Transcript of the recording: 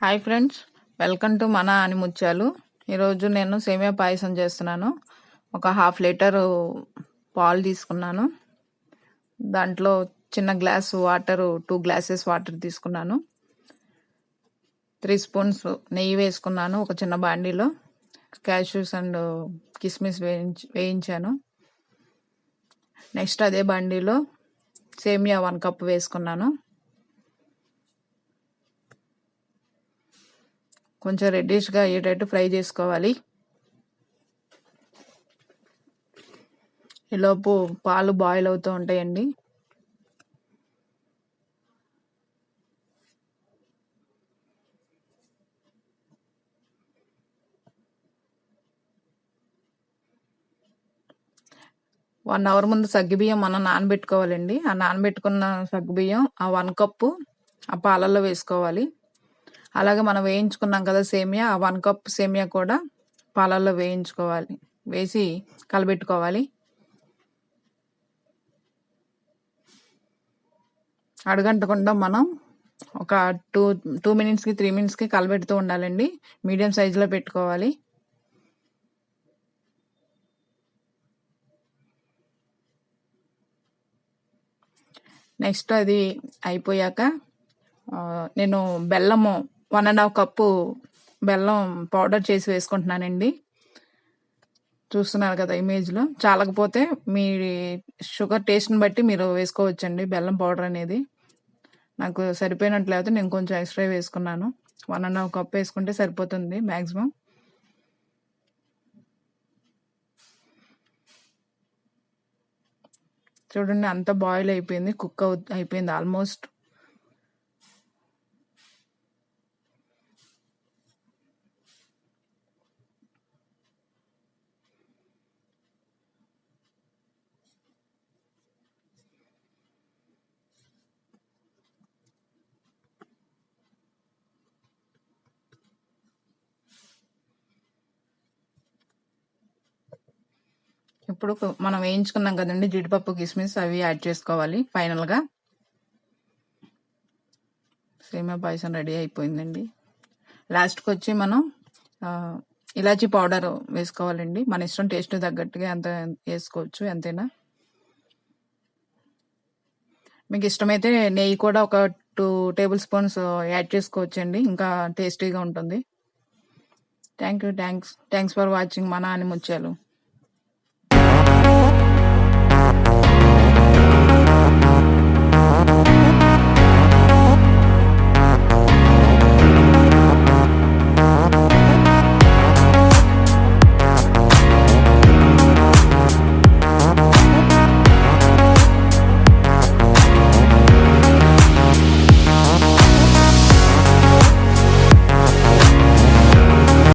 Hi friends, welcome to మన ఆనిముత్యాలు. ఈరోజు నేను సేమియా పాయసం చేస్తున్నాను. ఒక 1/2 లీటర్ పాలు తీసుకున్నాను. దాంట్లో చిన్న గ్లాస్ వాటర్, 2 గ్లాసెస్ వాటర్ తీసుకున్నాను. 3 స్పూన్స్ నెయ్యి వేసుకున్నాను. ఒక చిన్న బాండీలో క్యాష్యూస్ అండ్ కిస్మిస్ వేయించాను. నెక్స్ట్ అదే బాండీలో సేమియా 1 కప్ వేసుకున్నాను. కొంచెం రెడ్డిష్గా అయ్యేటట్టు ఫ్రై చేసుకోవాలి. ఈలోపు పాలు బాయిల్ అవుతూ ఉంటాయండి. వన్ అవర్ ముందు సగ్గుబియ్యం మనం నానబెట్టుకోవాలండి. ఆ నానబెట్టుకున్న సగ్గుబియ్యం ఆ 1 కప్పు ఆ పాలల్లో వేసుకోవాలి. అలాగే మనం వేయించుకున్నాం కదా సేమియా, ఆ 1 కప్ సేమియా కూడా పాలల్లో వేసి కలబెట్టుకోవాలి. అడగంటకుండా మనం ఒక 2 మినిట్స్కి 3 మినిట్స్కి కలబెడుతూ ఉండాలండి. మీడియం సైజులో పెట్టుకోవాలి. నెక్స్ట్ అది అయిపోయాక నేను బెల్లము 1.5 కప్పు బెల్లం పౌడర్ చేసి వేసుకుంటున్నానండి. చూస్తున్నారు కదా ఇమేజ్లో. చాలకపోతే మీ షుగర్ టేస్ట్ని బట్టి మీరు వేసుకోవచ్చండి బెల్లం పౌడర్ అనేది. నాకు సరిపోయినట్లయితే నేను కొంచెం ఎక్స్ట్రా వేసుకున్నాను. 1.5 కప్ వేసుకుంటే సరిపోతుంది మ్యాక్సిమం. చూడండి, అంతా బాయిల్ అయిపోయింది, కుక్ అయిపోయింది ఆల్మోస్ట్. ఇప్పుడు మనం వేయించుకున్నాం కదండి జీడిపప్పు, కిస్మిస్, అవి యాడ్ చేసుకోవాలి. ఫైనల్గా సేమియా పాయసం రెడీ అయిపోయిందండి. లాస్ట్కి వచ్చి మనం ఇలాచీ పౌడర్ వేసుకోవాలండి. మన ఇష్టం, టేస్ట్ తగ్గట్టుగా ఎంత వేసుకోవచ్చు, ఎంతైనా. మీకు ఇష్టమైతే నెయ్యి కూడా ఒక 2 టేబుల్ స్పూన్స్ యాడ్ చేసుకోవచ్చండి, ఇంకా టేస్టీగా ఉంటుంది. థ్యాంక్స్ ఫర్ వాచింగ్ మన ఆనిముత్యాలు.